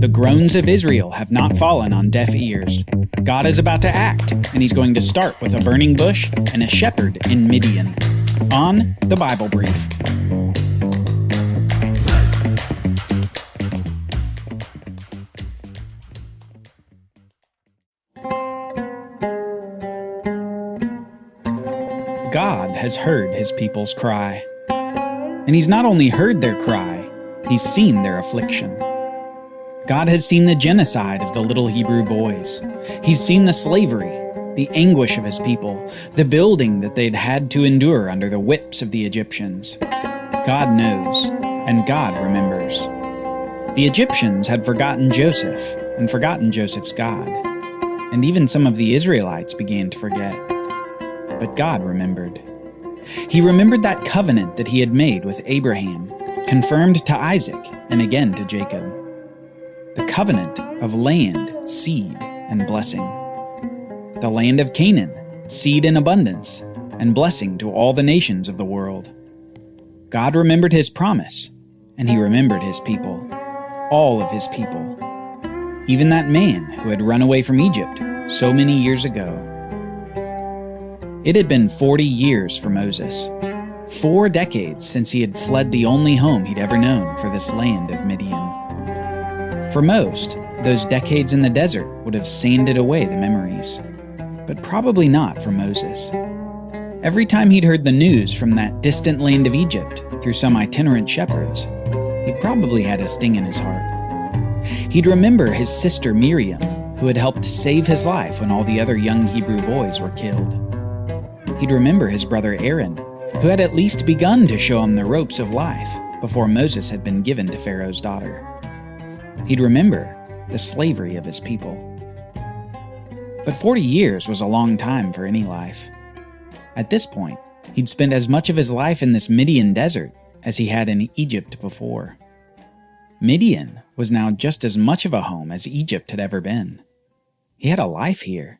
the groans of Israel have not fallen on deaf ears. God is about to act, and he's going to start with a burning bush and a shepherd in Midian. On the Bible Brief. God has heard his people's cry. And he's not only heard their cry, he's seen their affliction. God has seen the genocide of the little Hebrew boys. He's seen the slavery, the anguish of his people, the building that they'd had to endure under the whips of the Egyptians. God knows, and God remembers. The Egyptians had forgotten Joseph, and forgotten Joseph's God. And even some of the Israelites began to forget. But God remembered. He remembered that covenant that he had made with Abraham, confirmed to Isaac, and again to Jacob. The covenant of land, seed, and blessing. The land of Canaan, seed in abundance, and blessing to all the nations of the world. God remembered his promise, and he remembered his people, all of his people, even that man who had run away from Egypt so many years ago. It had been 40 years for Moses, 4 decades since he had fled the only home he'd ever known for this land of Midian. For most, those decades in the desert would have sanded away the memories, but probably not for Moses. Every time he'd heard the news from that distant land of Egypt through some itinerant shepherds, he probably had a sting in his heart. He'd remember his sister Miriam, who had helped save his life when all the other young Hebrew boys were killed. He'd remember his brother Aaron, who had at least begun to show him the ropes of life before Moses had been given to Pharaoh's daughter. He'd remember the slavery of his people. But 40 years was a long time for any life. At this point, he'd spent as much of his life in this Midian desert as he had in Egypt before. Midian was now just as much of a home as Egypt had ever been. He had a life here.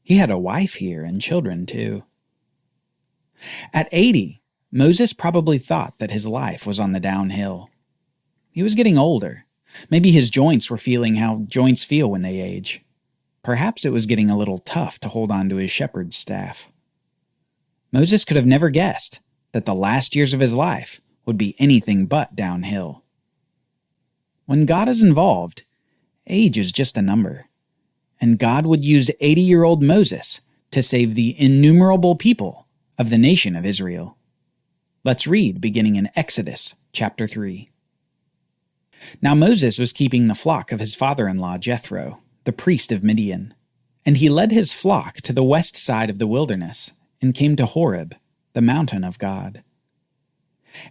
He had a wife here and children too. At 80, Moses probably thought that his life was on the downhill. He was getting older. Maybe his joints were feeling how joints feel when they age. Perhaps it was getting a little tough to hold on to his shepherd's staff. Moses could have never guessed that the last years of his life would be anything but downhill. When God is involved, age is just a number. And God would use 80-year-old Moses to save the innumerable people of the nation of Israel. Let's read beginning in Exodus chapter 3. Now Moses was keeping the flock of his father-in-law Jethro, the priest of Midian, and he led his flock to the west side of the wilderness and came to Horeb, the mountain of God.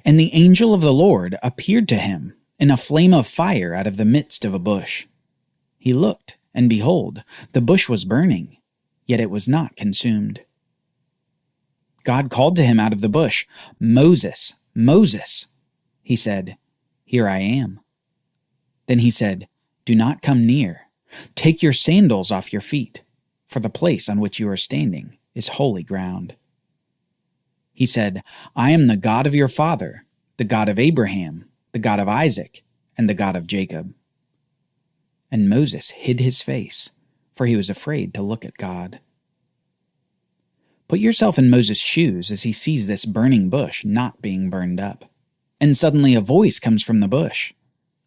And the angel of the Lord appeared to him in a flame of fire out of the midst of a bush. He looked, and behold, the bush was burning, yet it was not consumed. God called to him out of the bush, "Moses, Moses." He said, "Here I am." Then he said, "Do not come near. Take your sandals off your feet, for the place on which you are standing is holy ground." He said, "I am the God of your father, the God of Abraham, the God of Isaac, and the God of Jacob." And Moses hid his face, for he was afraid to look at God. Put yourself in Moses' shoes as he sees this burning bush not being burned up. And suddenly a voice comes from the bush.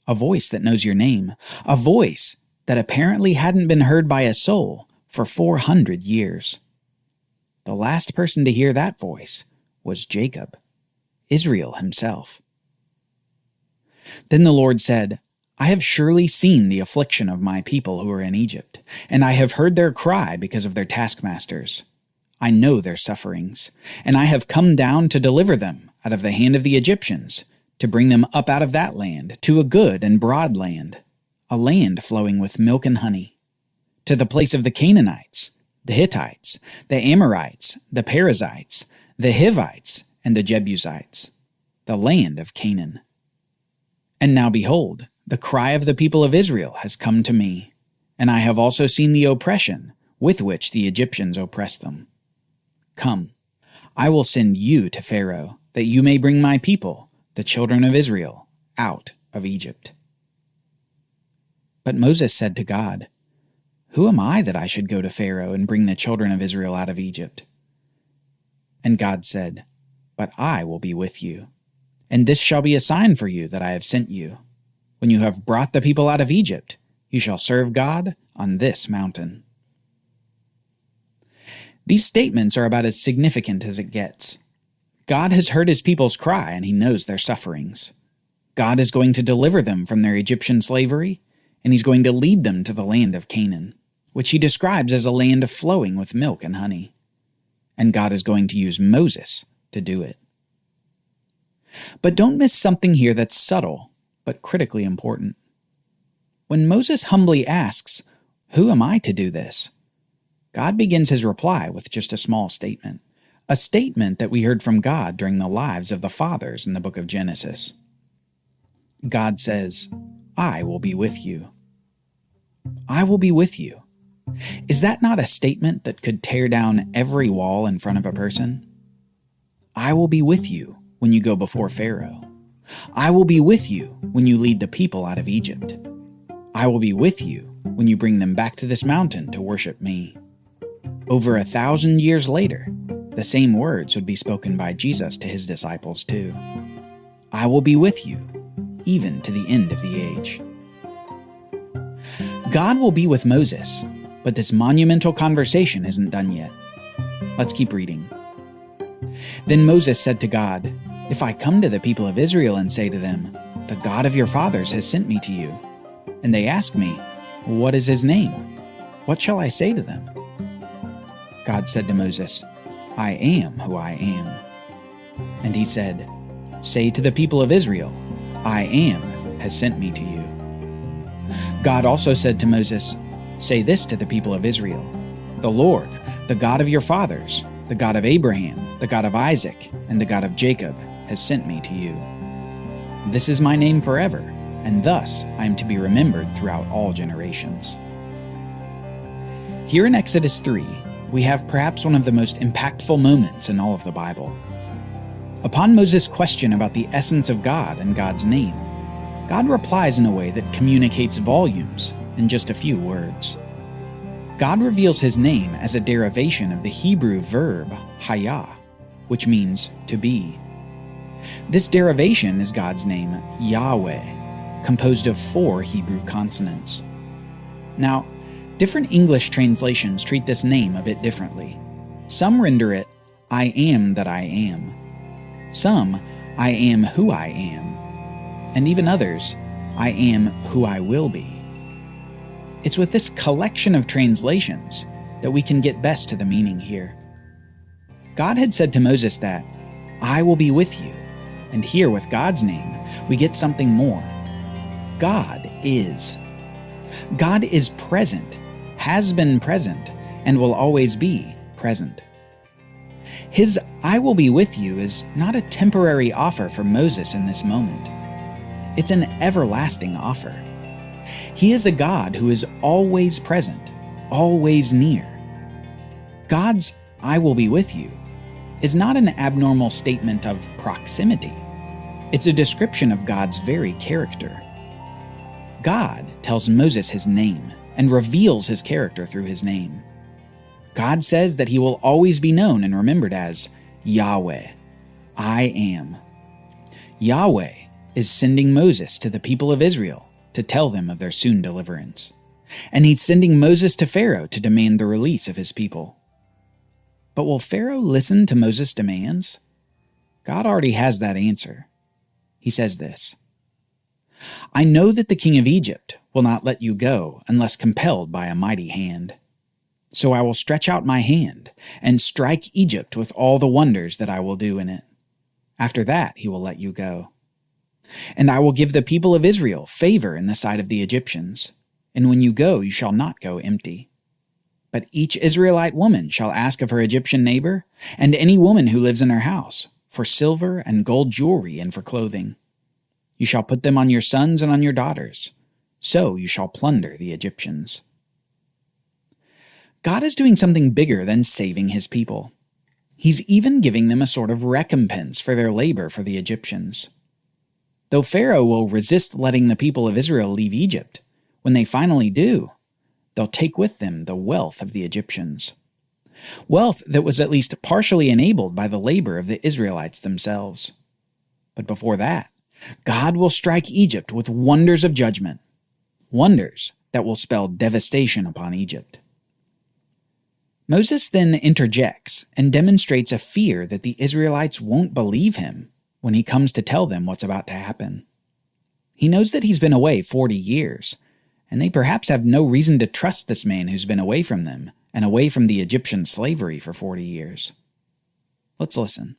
A voice that knows your name. A voice that apparently hadn't been heard by a soul for 400 years. The last person to hear that voice was Jacob, Israel himself. Then the Lord said, "I have surely seen the affliction of my people who are in Egypt, and I have heard their cry because of their taskmasters. I know their sufferings, and I have come down to deliver them out of the hand of the Egyptians, to bring them up out of that land to a good and broad land, a land flowing with milk and honey, to the place of the Canaanites, the Hittites, the Amorites, the Perizzites, the Hivites, and the Jebusites, the land of Canaan. And now behold, the cry of the people of Israel has come to me, and I have also seen the oppression with which the Egyptians oppress them. Come, I will send you to Pharaoh, that you may bring my people, the children of Israel, out of Egypt." But Moses said to God, "Who am I that I should go to Pharaoh and bring the children of Israel out of Egypt?" And God said, "But I will be with you. And this shall be a sign for you that I have sent you. When you have brought the people out of Egypt, you shall serve God on this mountain." These statements are about as significant as it gets. God has heard his people's cry, and he knows their sufferings. God is going to deliver them from their Egyptian slavery, and he's going to lead them to the land of Canaan, which he describes as a land flowing with milk and honey. And God is going to use Moses to do it. But don't miss something here that's subtle, but critically important. When Moses humbly asks, "Who am I to do this?" God begins his reply with just a small statement, a statement that we heard from God during the lives of the fathers in the book of Genesis. God says, "I will be with you." I will be with you. Is that not a statement that could tear down every wall in front of a person? I will be with you when you go before Pharaoh. I will be with you when you lead the people out of Egypt. I will be with you when you bring them back to this mountain to worship me. Over 1,000 years later, the same words would be spoken by Jesus to his disciples too. I will be with you, even to the end of the age. God will be with Moses, but this monumental conversation isn't done yet. Let's keep reading. Then Moses said to God, "If I come to the people of Israel and say to them, 'The God of your fathers has sent me to you,' and they ask me, 'What is his name?' what shall I say to them?" God said to Moses, "I am who I am." And he said, "Say to the people of Israel, 'I am has sent me to you.'" God also said to Moses, "Say this to the people of Israel, 'The Lord, the God of your fathers, the God of Abraham, the God of Isaac, and the God of Jacob, has sent me to you. This is my name forever, and thus I am to be remembered throughout all generations." Here in Exodus 3, we have perhaps one of the most impactful moments in all of the Bible. Upon Moses' question about the essence of God and God's name, God replies in a way that communicates volumes in just a few words. God reveals his name as a derivation of the Hebrew verb hayah, which means to be. This derivation is God's name Yahweh, composed of 4 Hebrew consonants. Now, different English translations treat this name a bit differently. Some render it, "I am that I am." Some, "I am who I am." And even others, "I am who I will be." It's with this collection of translations that we can get best to the meaning here. God had said to Moses that, "I will be with you," and here with God's name, we get something more. God is. God is present, has been present, and will always be present. His "I will be with you" is not a temporary offer for Moses in this moment. It's an everlasting offer. He is a God who is always present, always near. God's "I will be with you" is not an abnormal statement of proximity. It's a description of God's very character. God tells Moses his name and reveals his character through his name. God says that he will always be known and remembered as Yahweh, I am. Yahweh is sending Moses to the people of Israel to tell them of their soon deliverance. And he's sending Moses to Pharaoh to demand the release of his people. But will Pharaoh listen to Moses' demands? God already has that answer. He says this, "I know that the king of Egypt will not let you go unless compelled by a mighty hand. So I will stretch out my hand and strike Egypt with all the wonders that I will do in it. After that he will let you go. And I will give the people of Israel favor in the sight of the Egyptians, and when you go, you shall not go empty. But each Israelite woman shall ask of her Egyptian neighbor, and any woman who lives in her house, for silver and gold jewelry and for clothing. You shall put them on your sons and on your daughters. So you shall plunder the Egyptians." God is doing something bigger than saving his people. He's even giving them a sort of recompense for their labor for the Egyptians. Though Pharaoh will resist letting the people of Israel leave Egypt, when they finally do, they'll take with them the wealth of the Egyptians. Wealth that was at least partially enabled by the labor of the Israelites themselves. But before that, God will strike Egypt with wonders of judgment, wonders that will spell devastation upon Egypt. Moses then interjects and demonstrates a fear that the Israelites won't believe him when he comes to tell them what's about to happen. He knows that he's been away 40 years, and they perhaps have no reason to trust this man who's been away from them and away from the Egyptian slavery for 40 years. Let's listen.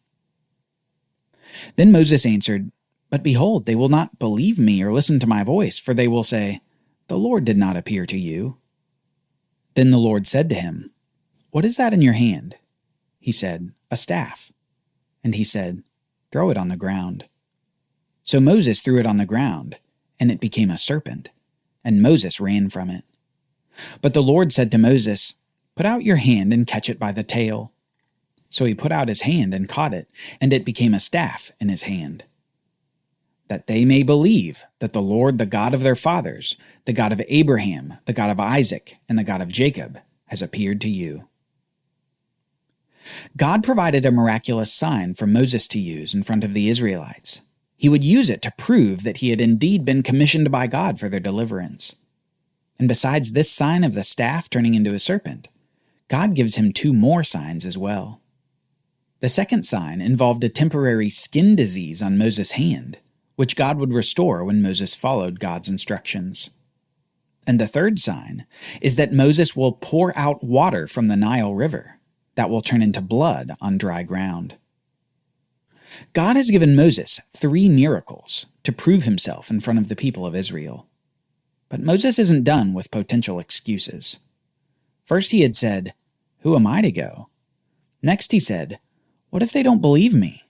Then Moses answered, "But behold, they will not believe me or listen to my voice, for they will say, 'The Lord did not appear to you.' Then the Lord said to him, 'What is that in your hand?' He said, 'A staff.' And he said, 'Throw it on the ground.' So Moses threw it on the ground, and it became a serpent, and Moses ran from it. But the Lord said to Moses, 'Put out your hand and catch it by the tail.' So he put out his hand and caught it, and it became a staff in his hand. That they may believe that the Lord, the God of their fathers, the God of Abraham, the God of Isaac, and the God of Jacob, has appeared to you." God provided a miraculous sign for Moses to use in front of the Israelites. He would use it to prove that he had indeed been commissioned by God for their deliverance. And besides this sign of the staff turning into a serpent, God gives him 2 more signs as well. The second sign involved a temporary skin disease on Moses' hand, which God would restore when Moses followed God's instructions. And the third sign is that Moses will pour out water from the Nile River that will turn into blood on dry ground. God has given Moses 3 miracles to prove himself in front of the people of Israel. But Moses isn't done with potential excuses. First he had said, "Who am I to go?" Next he said, "What if they don't believe me?"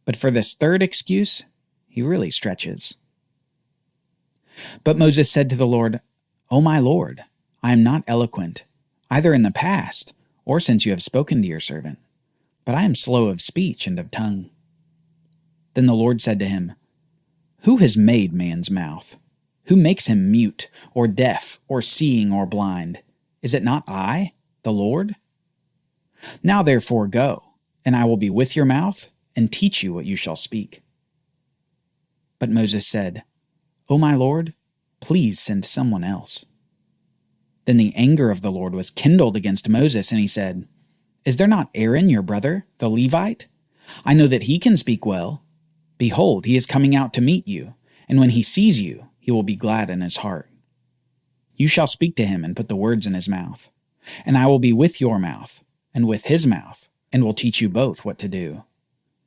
But for this third excuse, he really stretches. But Moses said to the Lord, "O my Lord, I am not eloquent, either in the past or since you have spoken to your servant, but I am slow of speech and of tongue." Then the Lord said to him, "Who has made man's mouth? Who makes him mute, or deaf, or seeing, or blind? Is it not I, the Lord? Now therefore go, and I will be with your mouth, and teach you what you shall speak." But Moses said, "O my Lord, please send someone else." Then the anger of the Lord was kindled against Moses, and he said, "Is there not Aaron your brother, the Levite? I know that he can speak well. Behold, he is coming out to meet you, and when he sees you, he will be glad in his heart. You shall speak to him and put the words in his mouth, and I will be with your mouth and with his mouth, and will teach you both what to do.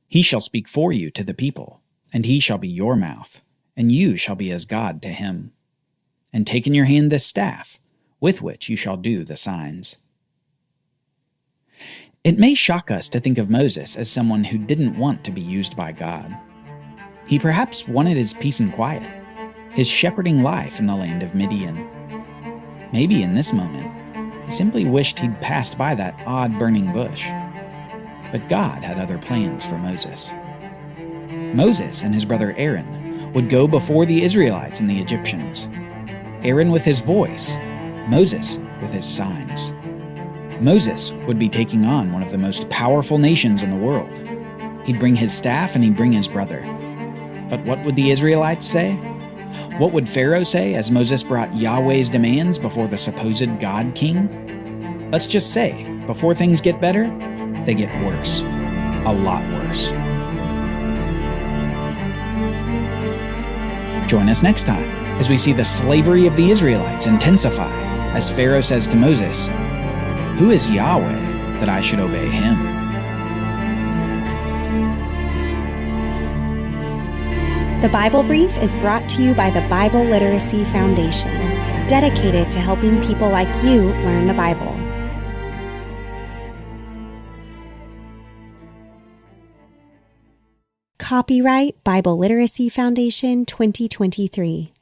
He shall speak for you to the people, and he shall be your mouth, and you shall be as God to him. And take in your hand this staff, with which you shall do the signs." It may shock us to think of Moses as someone who didn't want to be used by God. He perhaps wanted his peace and quiet, his shepherding life in the land of Midian. Maybe in this moment, he simply wished he'd passed by that odd burning bush. But God had other plans for Moses. Moses and his brother Aaron would go before the Israelites and the Egyptians. Aaron with his voice, Moses with his signs. Moses would be taking on one of the most powerful nations in the world. He'd bring his staff and he'd bring his brother. But what would the Israelites say? What would Pharaoh say as Moses brought Yahweh's demands before the supposed God king? Let's just say, before things get better, they get worse. A lot worse. Join us next time as we see the slavery of the Israelites intensify as Pharaoh says to Moses, "Who is Yahweh that I should obey him?" The Bible Brief is brought to you by the Bible Literacy Foundation, dedicated to helping people like you learn the Bible. Copyright Bible Literacy Foundation 2023.